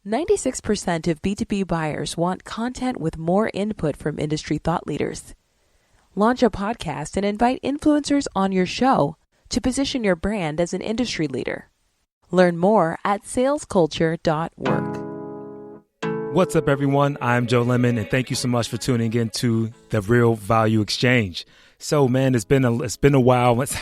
96% of B2B buyers want content with more input from industry thought leaders. Launch a podcast and invite influencers on your show to position your brand as an industry leader. Learn more at salesculture.work. What's up, everyone? I'm Joe Lemon, and thank you so much for tuning in to the Real Value Exchange. So, man, it's been a while. This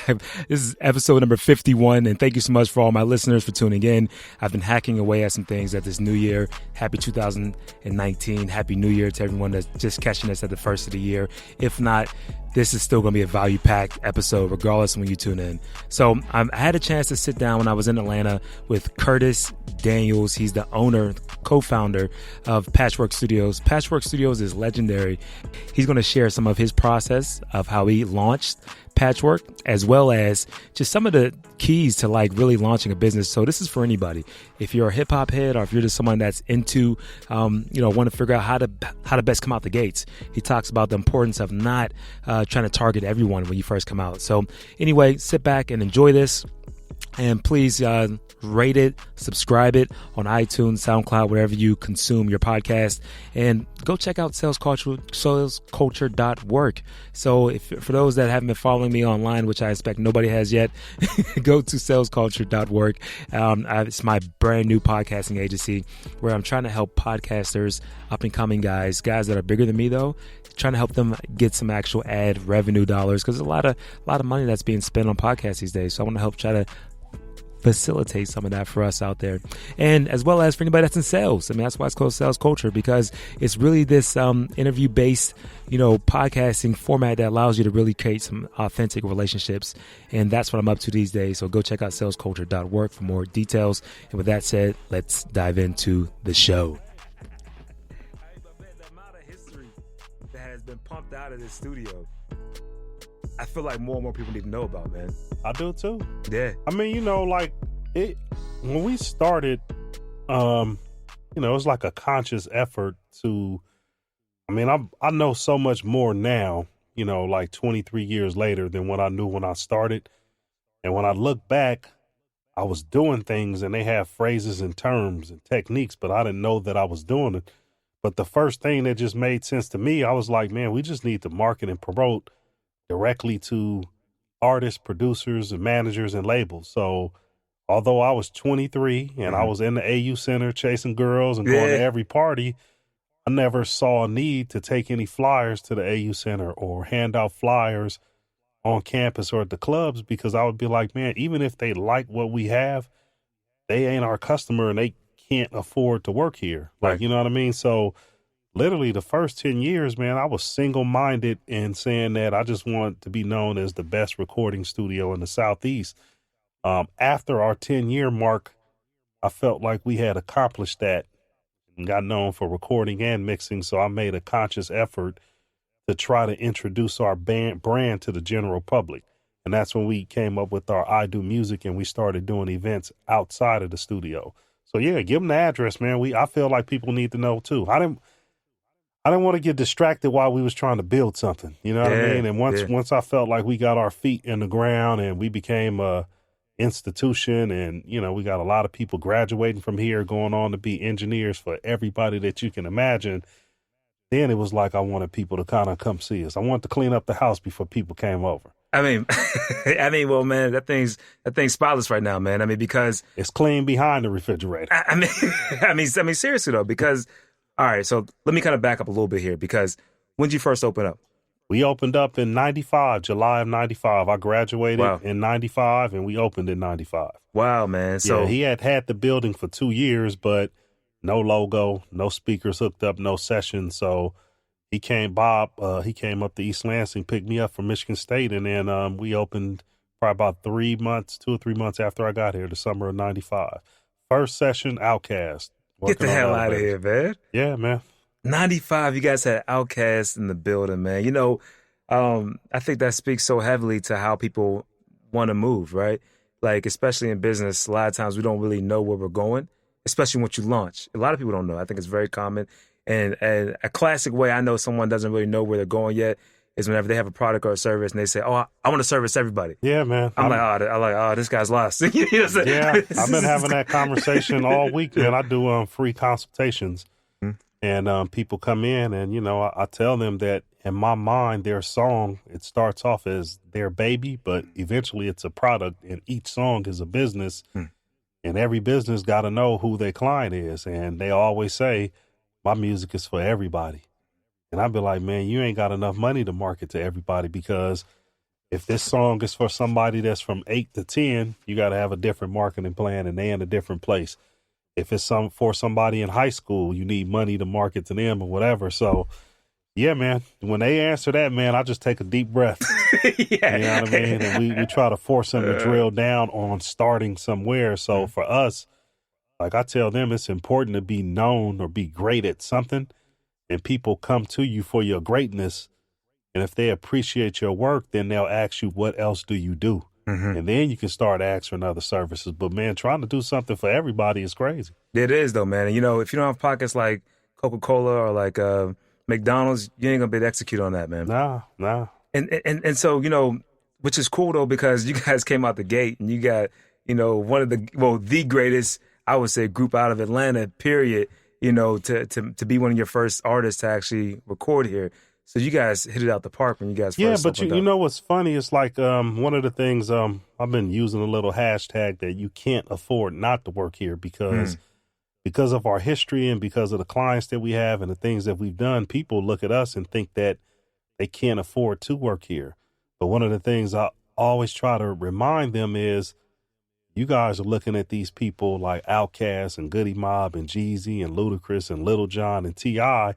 is episode number 51, and thank you so much for all my listeners for tuning in. I've been hacking away at some things at this new year. Happy 2019. Happy New Year to everyone that's just catching us at the first of the year. If not, this is still going to be a value-packed episode regardless of when you tune in. So I had a chance to sit down when I was in Atlanta with Curtis Daniels. He's the owner, co-founder of Patchwerk Studios. Patchwerk Studios is legendary. He's going to share some of his process of how he launched Patchwerk, as well as just some of the keys to like really launching a business. So this is for anybody. If you're a hip hop head, or if you're just someone that's into, want to figure out how to best come out the gates. He talks about the importance of not trying to target everyone when you first come out. So anyway, sit back and enjoy this. And please rate it, subscribe it on iTunes, SoundCloud, wherever you consume your podcast. And go check out salesculture.work. So for those that haven't been following me online, which I expect nobody has yet, go to salesculture.work. It's my brand new podcasting agency where I'm trying to help podcasters, up and coming guys that are bigger than me though, trying to help them get some actual ad revenue dollars, because there's a lot of money that's being spent on podcasts these days. So I want to help try to facilitate some of that for us out there, and as well as for anybody that's in sales. I mean, that's why it's called Sales Culture, because it's really this interview based podcasting format that allows you to really create some authentic relationships, and that's what I'm up to these days. So go check out salesculture.work for more details. And with that said, let's dive into the show. The amount of history that has been pumped out of this studio, I feel like more and more people need to know about, man. I do too. Yeah. I mean, when we started, it's like a conscious effort to, I know so much more now, like 23 years later than what I knew when I started. And when I look back, I was doing things and they have phrases and terms and techniques, but I didn't know that I was doing it. But the first thing that just made sense to me, I was like, man, we just need to market and promote directly to artists, producers, and managers and labels. So although I was 23 and I was in the AU Center chasing girls and going to every party, I never saw a need to take any flyers to the AU Center or hand out flyers on campus or at the clubs, because I would be like, man, even if they like what we have, they ain't our customer and they can't afford to work here. Like, you know what I mean? So literally the first 10 years, man, I was single-minded in saying that I just want to be known as the best recording studio in the Southeast. After our 10-year mark, I felt like we had accomplished that and got known for recording and mixing. So I made a conscious effort to try to introduce our brand to the general public. And that's when we came up with our I Do Music, and we started doing events outside of the studio. So yeah, give them the address, man. I feel like people need to know too. I didn't want to get distracted while we was trying to build something. You know what I mean? And once I felt like we got our feet in the ground and we became a institution, and, we got a lot of people graduating from here, going on to be engineers for everybody that you can imagine, then it was like I wanted people to kind of come see us. I wanted to clean up the house before people came over. Well, man, that thing's spotless right now, man. Because it's clean behind the refrigerator. Seriously though, because all right, so let me kind of back up a little bit here, because when did you first open up? We opened up in 95, July of 95. I graduated in 95 and we opened in 95. Wow, man. So he had the building for 2 years, but no logo, no speakers hooked up, no session. So he came up to East Lansing, picked me up from Michigan State, and then we opened probably about 2 or 3 months after I got here, the summer of 95. First session, Outkast. Get the hell out of here, man. Yeah, man. 95, you guys had Outkast in the building, man. I think that speaks so heavily to how people want to move, right? Like, especially in business, a lot of times we don't really know where we're going, especially once you launch. A lot of people don't know. I think it's very common. And a classic way I know someone doesn't really know where they're going yet is whenever they have a product or a service and they say, "Oh, I want to service everybody." Yeah, man. I'm like, "Oh, this guy's lost." You know what I'm saying? Yeah, I've been having that conversation all week, man. I do free consultations, and people come in, and I tell them that in my mind, their song, it starts off as their baby, but eventually it's a product, and each song is a business, and every business got to know who their client is, and they always say, "My music is for everybody," and I'd be like, "Man, you ain't got enough money to market to everybody, because if this song is for somebody that's from 8 to 10, you got to have a different marketing plan, and they in a different place. If it's for somebody in high school, you need money to market to them or whatever." So, yeah, man, when they answer that, man, I just take a deep breath. Yeah. You know what I mean? And we try to force them to drill down on starting somewhere. So for us, like I tell them, it's important to be known or be great at something, and people come to you for your greatness. And if they appreciate your work, then they'll ask you, what else do you do? And then you can start asking other services. But, man, trying to do something for everybody is crazy. It is, though, man. And, if you don't have pockets like Coca-Cola or like McDonald's, you ain't going to be able to execute on that, man. Nah. And so, which is cool, though, because you guys came out the gate and you got, one of the greatest, I would say, group out of Atlanta, period, to be one of your first artists to actually record here. So you guys hit it out the park when you guys first Yeah, but opened you up. know what's funny? It's like one of the things I've been using a little hashtag that you can't afford not to work here because of our history and because of the clients that we have and the things that we've done. People look at us and think that they can't afford to work here. But one of the things I always try to remind them is, you guys are looking at these people like Outkast and Goody Mob and Jeezy and Ludacris and Lil John and T.I.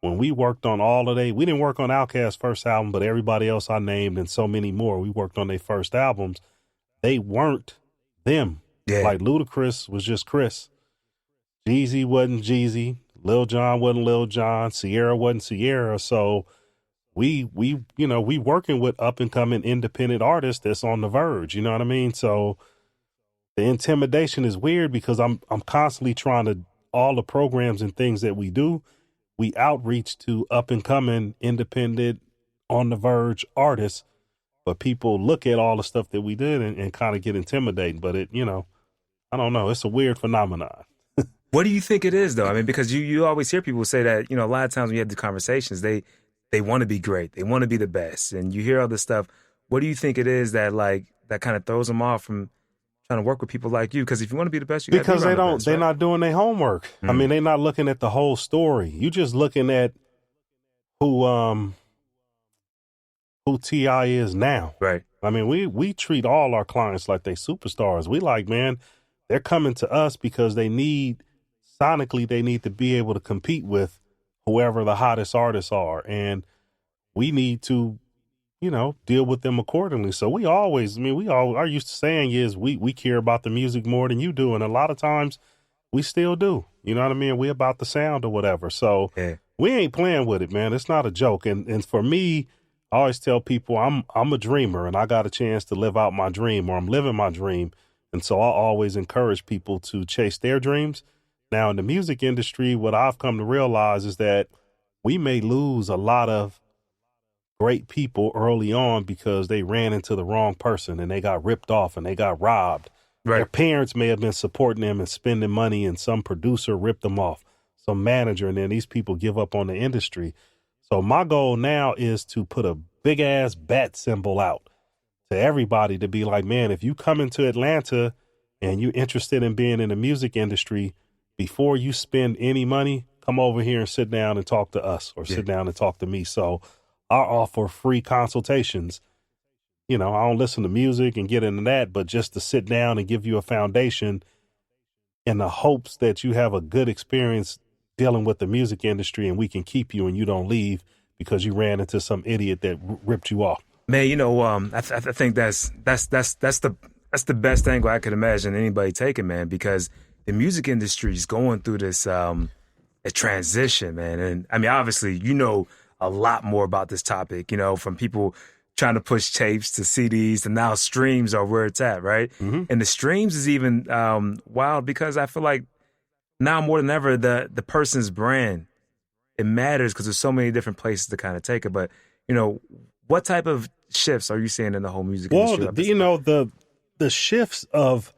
When we worked on all of we didn't work on Outkast's first album, but everybody else I named and so many more, we worked on their first albums. They weren't them. Yeah. Like Ludacris was just Chris. Jeezy wasn't Jeezy. Lil John wasn't Lil John. Ciara wasn't Ciara. So we working with up and coming independent artists that's on the verge. You know what I mean? So the intimidation is weird because I'm constantly trying to, all the programs and things that we do, we outreach to up and coming independent on the verge artists, but people look at all the stuff that we did and kind of get intimidated. But I don't know. It's a weird phenomenon. What do you think it is, though? I mean, because you always hear people say that, a lot of times when you have the conversations, they want to be great. They want to be the best. And you hear all this stuff. What do you think it is that kind of throws them off from trying to work with people like you? Because if you want to be the best, you got to be because the best, they're right? not doing their homework. I mean, they're not looking at the whole story. You just looking at who T.I. is now. Right. I mean, we treat all our clients like they superstars. We like, man, they're coming to us because they need to be able to compete with whoever the hottest artists are. And we need to, deal with them accordingly. So our used to saying is we care about the music more than you do. And a lot of times we still do. You know what I mean? We about the sound or whatever. So we ain't playing with it, man. It's not a joke. And for me, I always tell people I'm a dreamer and I got a chance to live out my dream, or I'm living my dream. And so I always encourage people to chase their dreams. Now, in the music industry, what I've come to realize is that we may lose a lot of great people early on because they ran into the wrong person and they got ripped off and they got robbed. Right. Their parents may have been supporting them and spending money, and some producer ripped them off, some manager, and then these people give up on the industry. So my goal now is to put a big ass bat symbol out to everybody to be like, man, if you come into Atlanta and you're interested in being in the music industry, before you spend any money, come over here and sit down and talk to us, or sit down and talk to me. So I offer free consultations. I don't listen to music and get into that, but just to sit down and give you a foundation in the hopes that you have a good experience dealing with the music industry, and we can keep you and you don't leave because you ran into some idiot that ripped you off. Man, I think that's the best angle I could imagine anybody taking, man, because the music industry is going through this a transition, man. And I mean, obviously, a lot more about this topic, from people trying to push tapes to CDs to now streams are where it's at, right? Mm-hmm. And the streams is even wild because I feel like now more than ever, the person's brand, it matters because there's so many different places to kind of take it. But, what type of shifts are you seeing in the whole music Well, industry? the shifts of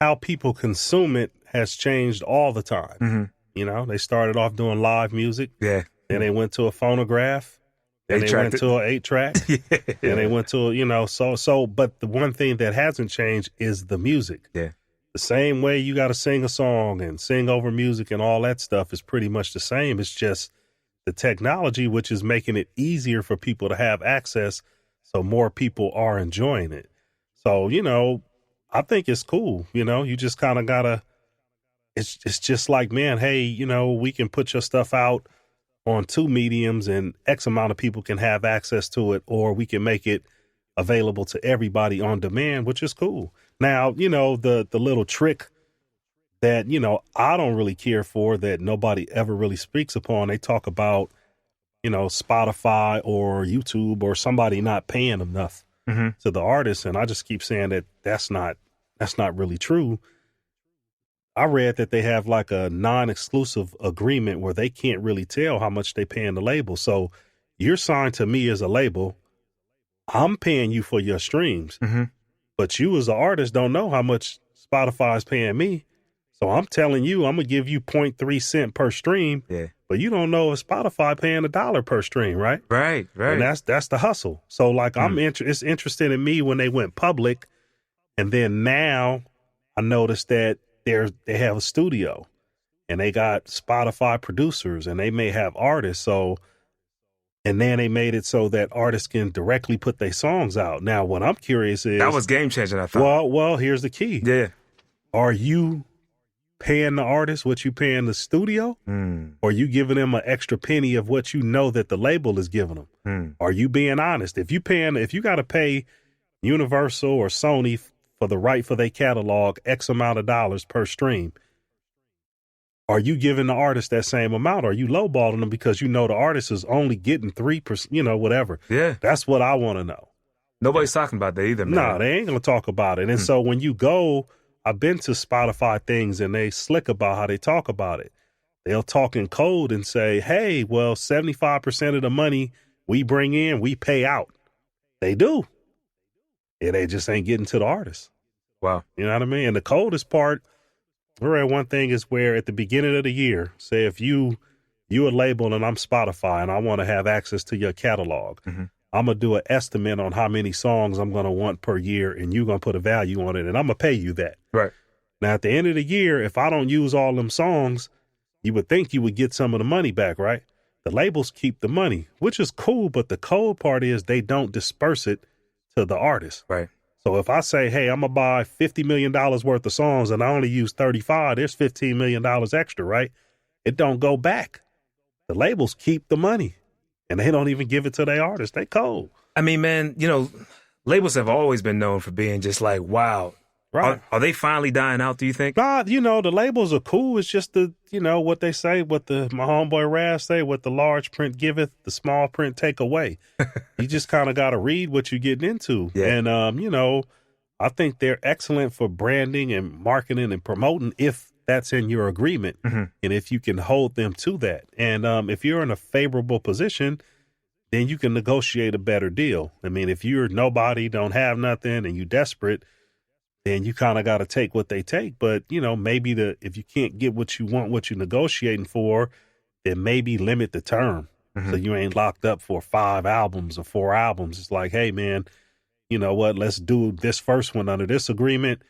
how people consume it has changed all the time. Mm-hmm. They started off doing live music. Yeah. Then they went to a phonograph. Then they went to an 8-track. Yeah. And they went to, but the one thing that hasn't changed is the music. Yeah. The same way you got to sing a song and sing over music and all that stuff is pretty much the same. It's just the technology, which is making it easier for people to have access. So more people are enjoying it. So, I think it's cool. You just kind of gotta, it's just like, man, hey, we can put your stuff out on 2 mediums and X amount of people can have access to it, or we can make it available to everybody on demand, which is cool. Now, the little trick that, I don't really care for, that nobody ever really speaks upon. They talk about, Spotify or YouTube or somebody not paying enough to the artist. And I just keep saying that that's not really true. I read that they have like a non-exclusive agreement where they can't really tell how much they paying the label. So you're signed to me as a label. I'm paying you for your streams, but you as an artist don't know how much Spotify is paying me. So I'm telling you, I'm going to give you 0.3 cent per stream. Yeah. But you don't know if Spotify paying $1 per stream, right? Right. And that's the hustle. So like it's interesting in me when they went public, and then now I noticed that they have a studio and they got Spotify producers and they may have artists. So, and then they made it so that artists can directly put their songs out. Now, what I'm curious is, that was game changing, I thought. Well, here's the key. Yeah. Are you paying the artist what you paying the studio? Or are you giving them an extra penny of what you know that the label is giving them? Are you being honest? If you got to pay Universal or Sony for the right for their catalog X amount of dollars per stream, are you giving the artist that same amount? Or are you lowballing them because the artist is only getting 3%, whatever? Yeah. That's what I want to know. Nobody's talking about that either, man. No, they ain't going to talk about it. And so when you go, I've been to Spotify things and they slick about how they talk about it. They'll talk in code and say, hey, well, 75% of the money we bring in, we pay out. They do. Yeah, they just ain't getting to the artist. Wow. You know what I mean? And the coldest part, one thing is where at the beginning of the year, say if you a label and I'm Spotify and I want to have access to your catalog, I'm going to do an estimate on how many songs I'm going to want per year, and you're going to put a value on it, and I'm going to pay you that. Right. Now, at the end of the year, if I don't use all them songs, you would think you would get some of the money back, right? The labels keep the money, which is cool, but the cold part is they don't disperse it to the artist. Right. So if I say, hey, I'm going to buy $50 million worth of songs and I only use 35, there's $15 million extra, right? It don't go back. The labels keep the money and they don't even give it to their artists. They cold. I mean, man, labels have always been known for being just like, wow. Right. Are they finally dying out, do you think? Nah, the labels are cool. It's just what they say, my homeboy Raz say, what the large print giveth, the small print take away. You just kind of got to read what you're getting into. Yeah. And, I think they're excellent for branding and marketing and promoting if that's in your agreement and if you can hold them to that. And if you're in a favorable position, then you can negotiate a better deal. I mean, if you're nobody, don't have nothing, and you desperate, then you kind of got to take what they take. But, maybe if you can't get what you want, what you're negotiating for, then maybe limit the term. So you ain't locked up for 5 albums or 4 albums. It's like, hey, man, you know what? Let's do this first one under this agreement.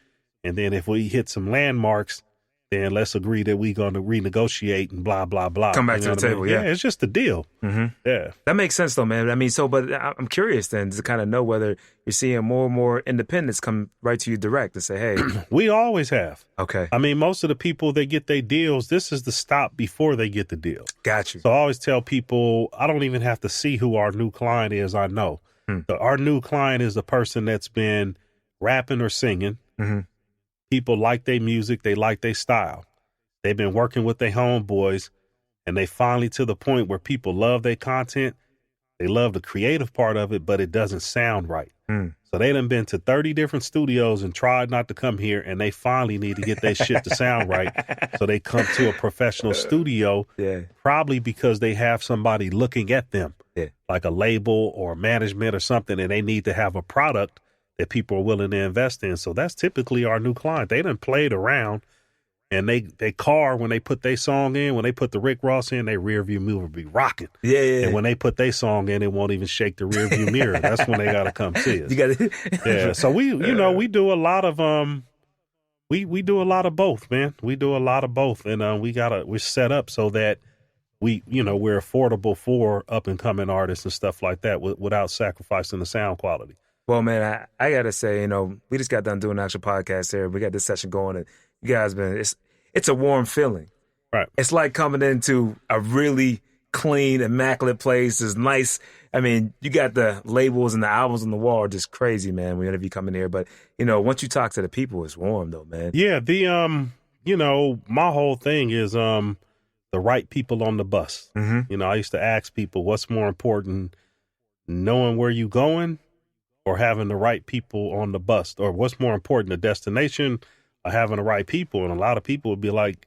And then if we hit some landmarks, then let's agree that we're going to renegotiate and blah, blah, blah. Come back to the table, yeah. It's just a deal. Yeah. That makes sense, though, man. I mean, but I'm curious then to kind of know whether you're seeing more and more independents come right to you direct and say, hey. We always have. Okay. I mean, most of the people that get their deals, this is the stop before they get the deal. Got you. So I always tell people, I don't even have to see who our new client is. I know. Our new client is the person that's been rapping or singing. People like their music. They like their style. They've been working with their homeboys, and they finally to the point where people love their content. They love the creative part of it, but it doesn't sound right. So they done been to 30 different studios and tried not to come here, and they finally need to get their shit to sound right. So they come to a professional studio, probably because they have somebody looking at them. like a label or management or something, and they need to have a product that people are willing to invest in. So that's typically our new client. They done played around, and they car, when they put their song in, when they put the Rick Ross in, their rear view mirror be rocking. Yeah. And when they put their song in, it won't even shake the rear view mirror. That's when they got to come see us. You got Yeah. So we do a lot of we do a lot of both, man. We do a lot of both, and we're set up so that we're affordable for up and coming artists and stuff like that without sacrificing the sound quality. Well, man, I gotta say, we just got done doing an actual podcast here. We got this session going, and you guys it's a warm feeling. Right. It's like coming into a really clean, immaculate place. It's nice. I mean, you got the labels and the albums on the wall are just crazy, man, whenever you come in here. But, once you talk to the people, it's warm, though, man. Yeah, my whole thing is the right people on the bus. Mm-hmm. I used to ask people, what's more important, knowing where you going or having the right people on the bus? Or what's more important, the destination or having the right people? And a lot of people would be like,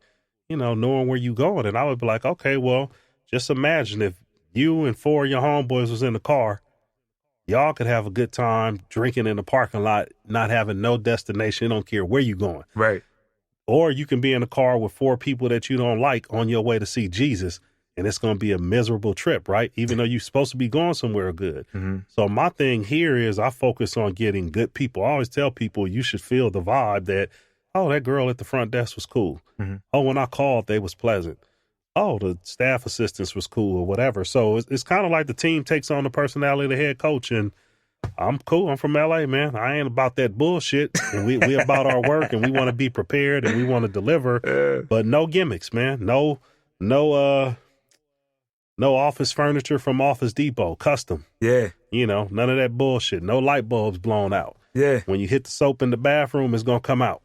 knowing where you going. And I would be like, okay, well, just imagine if you and 4 of your homeboys was in the car, y'all could have a good time drinking in the parking lot, not having no destination. Don't care where you going. Right. Or you can be in a car with 4 people that you don't like on your way to see Jesus, and it's going to be a miserable trip, right? Even though you're supposed to be going somewhere good. Mm-hmm. So my thing here is I focus on getting good people. I always tell people you should feel the vibe that, oh, that girl at the front desk was cool. Mm-hmm. Oh, when I called, they was pleasant. Oh, the staff assistants was cool or whatever. So it's kind of like the team takes on the personality of the head coach, and I'm cool. I'm from LA, man. I ain't about that bullshit. And we about our work, and we want to be prepared, and we want to deliver, but no gimmicks, man. No office furniture from Office Depot, custom. Yeah. None of that bullshit. No light bulbs blown out. Yeah. When you hit the soap in the bathroom, it's going to come out.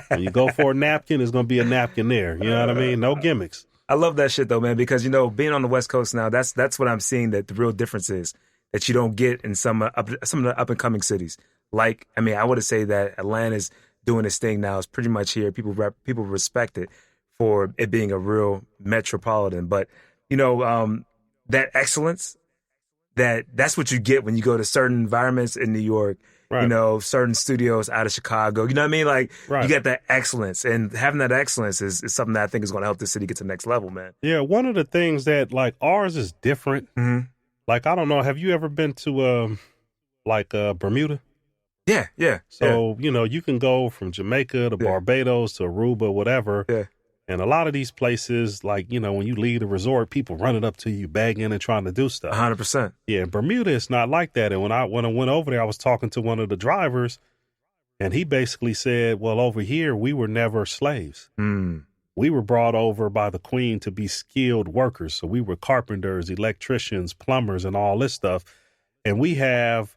When you go for a napkin, it's going to be a napkin there. You know what I mean? No gimmicks. I love that shit, though, man, because, being on the West Coast now, that's what I'm seeing that the real difference is that you don't get in some of the up-and-coming cities. Like, I would say that Atlanta's doing this thing now. It's pretty much here. People respect it for it being a real metropolitan. But, that excellence, that's what you get when you go to certain environments in New York, right. Certain studios out of Chicago. You know what I mean? Like, right. You get that excellence. And having that excellence is something that I think is going to help the city get to the next level, man. Yeah, one of the things that, like, ours is different. Mm-hmm. Like, I don't know, have you ever been to, Bermuda? Yeah. So, you can go from Jamaica to Barbados to Aruba, whatever. Yeah. And a lot of these places, like, when you leave the resort, people running up to you, begging and trying to do stuff. 100%. Yeah, Bermuda is not like that. And when I went over there, I was talking to one of the drivers, and he basically said, well, over here, we were never slaves. Mm. We were brought over by the Queen to be skilled workers. So we were carpenters, electricians, plumbers, and all this stuff. And we have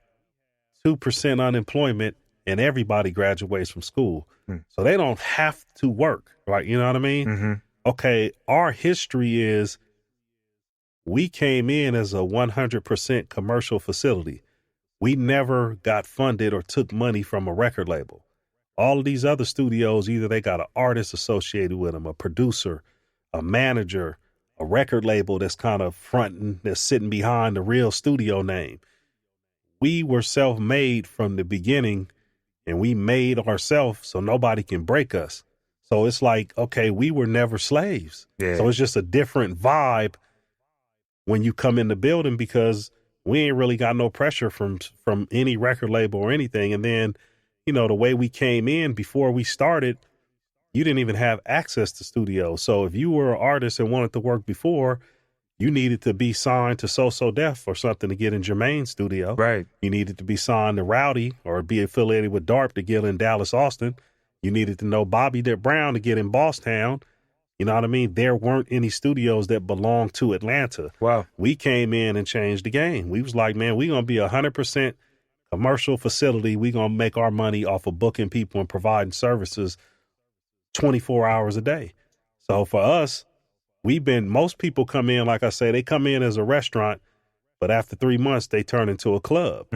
2% unemployment, and everybody graduates from school. So they don't have to work, right? You know what I mean? Mm-hmm. Okay, our history is we came in as a 100% commercial facility. We never got funded or took money from a record label. All of these other studios, either they got an artist associated with them, a producer, a manager, a record label that's kind of fronting, that's sitting behind the real studio name. We were self-made from the beginning, and we made ourselves so nobody can break us. So it's like, okay, we were never slaves. Yeah. So it's just a different vibe when you come in the building, because we ain't really got no pressure from any record label or anything. And then, the way we came in before we started, you didn't even have access to studios. So if you were an artist and wanted to work before, you needed to be signed to So Def or something to get in Jermaine's studio. Right. You needed to be signed to Rowdy or be affiliated with DARP to get in Dallas, Austin. You needed to know Bobby Brown to get in Bosstown. You know what I mean? There weren't any studios that belonged to Atlanta. Wow. We came in and changed the game. We was like, man, we're going to be 100% commercial facility. We're going to make our money off of booking people and providing services 24 hours a day. So for us, most people come in, like I say, they come in as a restaurant, but after 3 months, they turn into a club,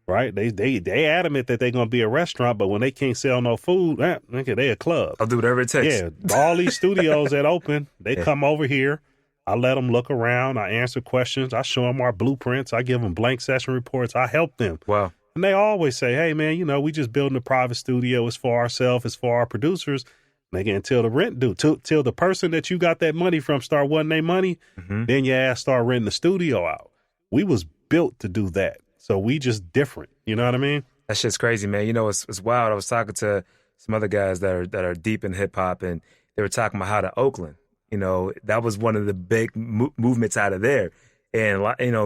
right? They adamant that they're going to be a restaurant, but when they can't sell no food, they a club. I'll do whatever it takes. Yeah, all these studios that open, they come over here, I let them look around. I answer questions. I show them our blueprints. I give them blank session reports. I help them. Wow. And they always say, hey, man, we just building a private studio. It's for ourselves. It's for our producers. Nigga, until the rent due, till the person that you got that money from start wanting their money, then your ass start renting the studio out. We was built to do that. So we just different. You know what I mean? That shit's crazy, man. It's wild. I was talking to some other guys that are deep in hip hop, and they were talking about how to Oakland. That was one of the big movements out of there. And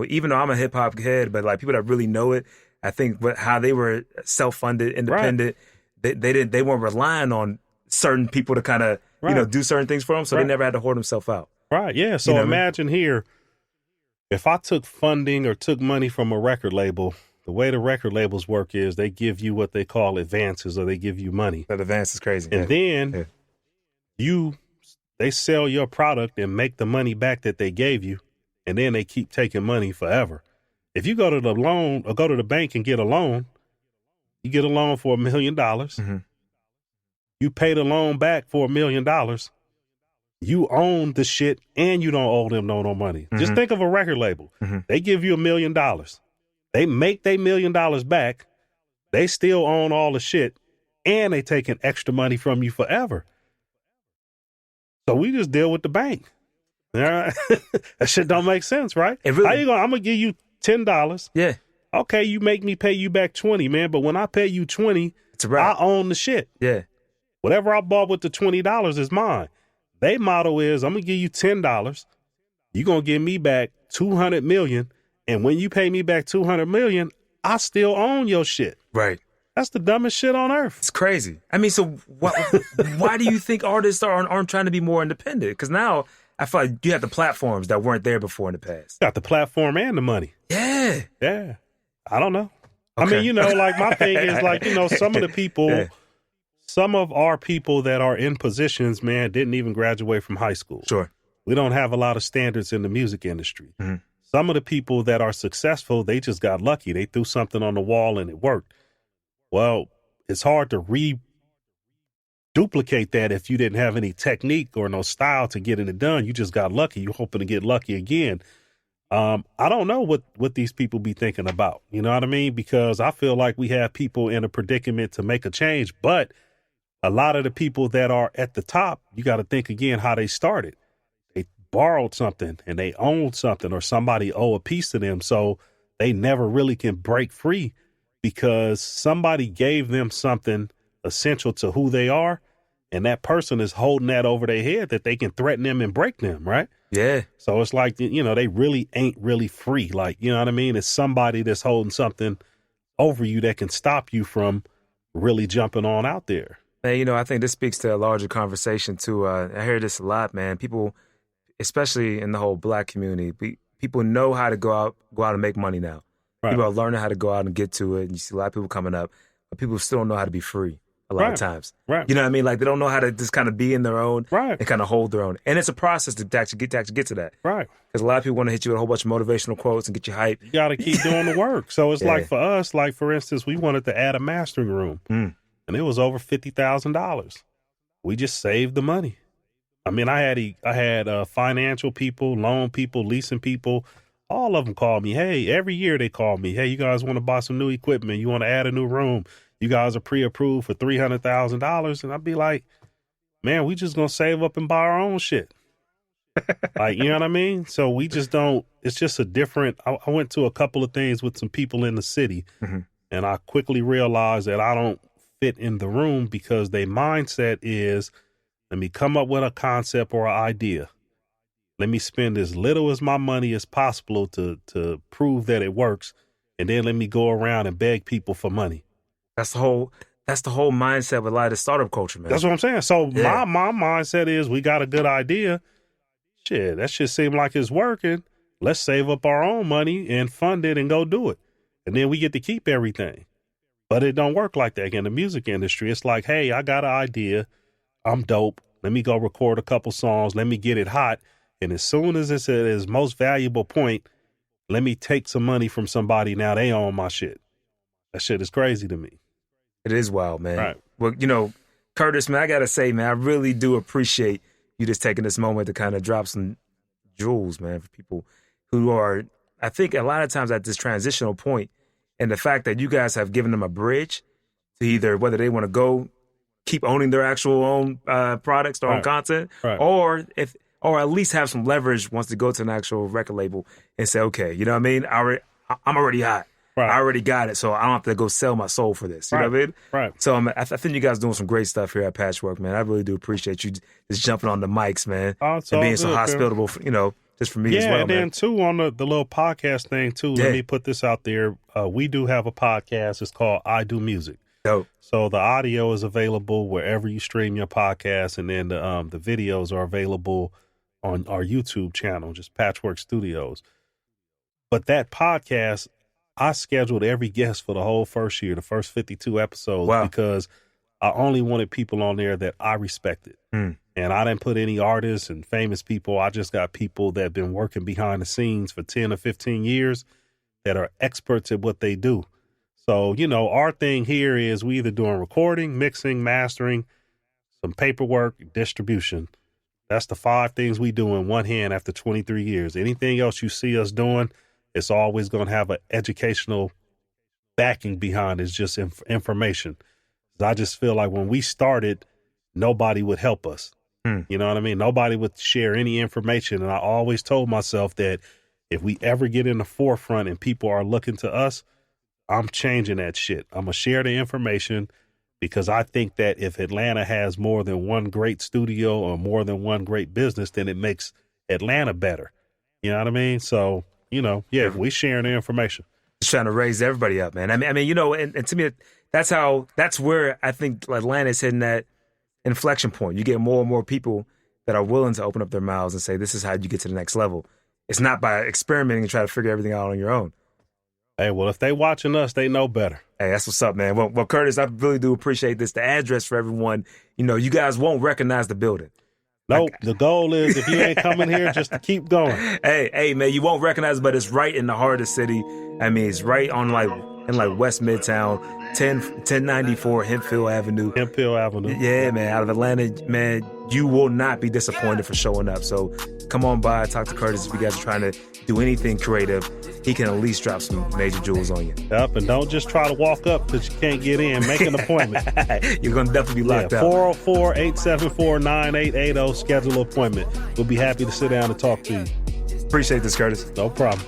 even though I'm a hip hop head, but like people that really know it, I think how they were self-funded, independent, they weren't relying on certain people to kind of do certain things for them, so they never had to hoard themselves out. Right. Yeah. So imagine here, if I took funding or took money from a record label, the way the record labels work is they give you what they call advances, or they give you money. That advance is crazy. And then they sell your product and make the money back that they gave you, and then they keep taking money forever. If you go to the bank and get a loan, you get a loan for $1 million. You pay the loan back for $1 million. You own the shit and you don't owe them no money. Just think of a record label. They give you $1 million. They make their $1 million back. They still own all the shit and they taking extra money from you forever. So we just deal with the bank. That shit don't make sense, right? Really, how you going? I'm gonna give you $10. Yeah. Okay, you make me pay you back 20, man. But when I pay you 20, it's a wrap. I own the shit. Yeah. Whatever I bought with the $20 is mine. Their motto is, I'm going to give you $10. You're going to give me back $200 million. And when you pay me back $200 million, I still own your shit. Right. That's the dumbest shit on earth. It's crazy. I mean, so why do you think artists aren't trying to be more independent? Because now I feel like you have the platforms that weren't there before in the past. Got the platform and the money. Yeah. Yeah. I don't know. Okay. I mean, like my thing is like, some of the people, some of our people that are in positions, man, didn't even graduate from high school. Sure. We don't have a lot of standards in the music industry. Some of the people that are successful, they just got lucky. They threw something on the wall and it worked. Well, it's hard to duplicate that if you didn't have any technique or no style to getting it done. You just got lucky. You're hoping to get lucky again. I don't know what these people be thinking about. You know what I mean? Because I feel like we have people in a predicament to make a change, but a lot of the people that are at the top, you got to think again how they started. They borrowed something and they owned something, or somebody owe a piece to them. So they never really can break free because somebody gave them something essential to who they are. And that person is holding that over their head that they can threaten them and break them. Right. Yeah. So it's like, they really ain't really free. Like, you know what I mean? It's somebody that's holding something over you that can stop you from really jumping on out there. Man, I think this speaks to a larger conversation too. I hear this a lot, man. People, especially in the whole Black community, people know how to go out and make money now. Right. People are learning how to go out and get to it. And you see a lot of people coming up, but people still don't know how to be free a lot of times. Right. You know what I mean? Like they don't know how to just kind of be in their own and kind of hold their own. And it's a process to actually get to that. Right. Because a lot of people want to hit you with a whole bunch of motivational quotes and get you hyped. You got to keep doing the work. So it's like for us, like for instance, we wanted to add a mastering room. And it was over $50,000. We just saved the money. I mean, I had financial people, loan people, leasing people. All of them called me. Hey, every year they call me. Hey, you guys want to buy some new equipment? You want to add a new room? You guys are pre-approved for $300,000. And I'd be like, man, we just going to save up and buy our own shit. Like, you know what I mean? So we just don't, it's just a different, I went to a couple of things with some people in the city and I quickly realized that I don't fit in the room because their mindset is, let me come up with a concept or an idea. Let me spend as little as my money as possible to prove that it works. And then let me go around and beg people for money. That's the whole mindset with a lot of the startup culture, man. That's what I'm saying. So my mindset is we got a good idea. Shit, that shit seem like it's working. Let's save up our own money and fund it and go do it. And then we get to keep everything. But it don't work like that in the music industry. It's like, hey, I got an idea. I'm dope. Let me go record a couple songs. Let me get it hot. And as soon as it's at its most valuable point, let me take some money from somebody. Now they own my shit. That shit is crazy to me. It is wild, man. Right. Well, Curtis, man, I got to say, man, I really do appreciate you just taking this moment to kind of drop some jewels, man, for people who are, I think a lot of times at this transitional point, and the fact that you guys have given them a bridge to either whether they want to go keep owning their actual own products, their own content, or at least have some leverage once they go to an actual record label and say, okay, you know what I mean? I'm already hot. Right. I already got it, so I don't have to go sell my soul for this. You know what I mean? Right. So I think you guys are doing some great stuff here at Patchwerk, man. I really do appreciate you just jumping on the mics, man, and being so hospitable, just for me as well, and then, too, on the little podcast thing, too, let me put this out there. We do have a podcast. It's called I Do Music. Dope. So the audio is available wherever you stream your podcast, and then the videos are available on our YouTube channel, just Patchwerk Studios. But that podcast, I scheduled every guest for the whole first year, the first 52 episodes, because I only wanted people on there that I respected. And I didn't put any artists and famous people. I just got people that have been working behind the scenes for 10 or 15 years that are experts at what they do. So, our thing here is we either doing recording, mixing, mastering, some paperwork, distribution. That's the 5 things we do in one hand after 23 years. Anything else you see us doing, it's always going to have an educational backing behind it. It's just information. I just feel like when we started, nobody would help us. You know what I mean? Nobody would share any information. And I always told myself that if we ever get in the forefront and people are looking to us, I'm changing that shit. I'm going to share the information because I think that if Atlanta has more than one great studio or more than one great business, then it makes Atlanta better. You know what I mean? So, we sharing the information. Just trying to raise everybody up, man. I mean, and to me, that's where I think Atlanta is hitting that inflection point. You get more and more people that are willing to open up their mouths and say, this is how you get to the next level. It's not by experimenting and trying to figure everything out on your own. Hey, well, if they watching us, they know better. Hey, that's what's up, man. Well, Curtis, I really do appreciate this. The address for everyone, you guys won't recognize the building. Nope. The goal is if you ain't coming here, just to keep going. Hey, man, you won't recognize it, but it's right in the heart of the city. I mean, it's right on in West Midtown, 1094 Hemphill Avenue. Yeah, man, out of Atlanta, man, you will not be disappointed for showing up. So come on by, talk to Curtis if you guys are trying to do anything creative. He can at least drop some major jewels on you. Yep, and don't just try to walk up because you can't get in. Make an appointment. You're going to definitely be locked out. 404-874-9880. Schedule an appointment. We'll be happy to sit down and talk to you. Appreciate this, Curtis. No problem.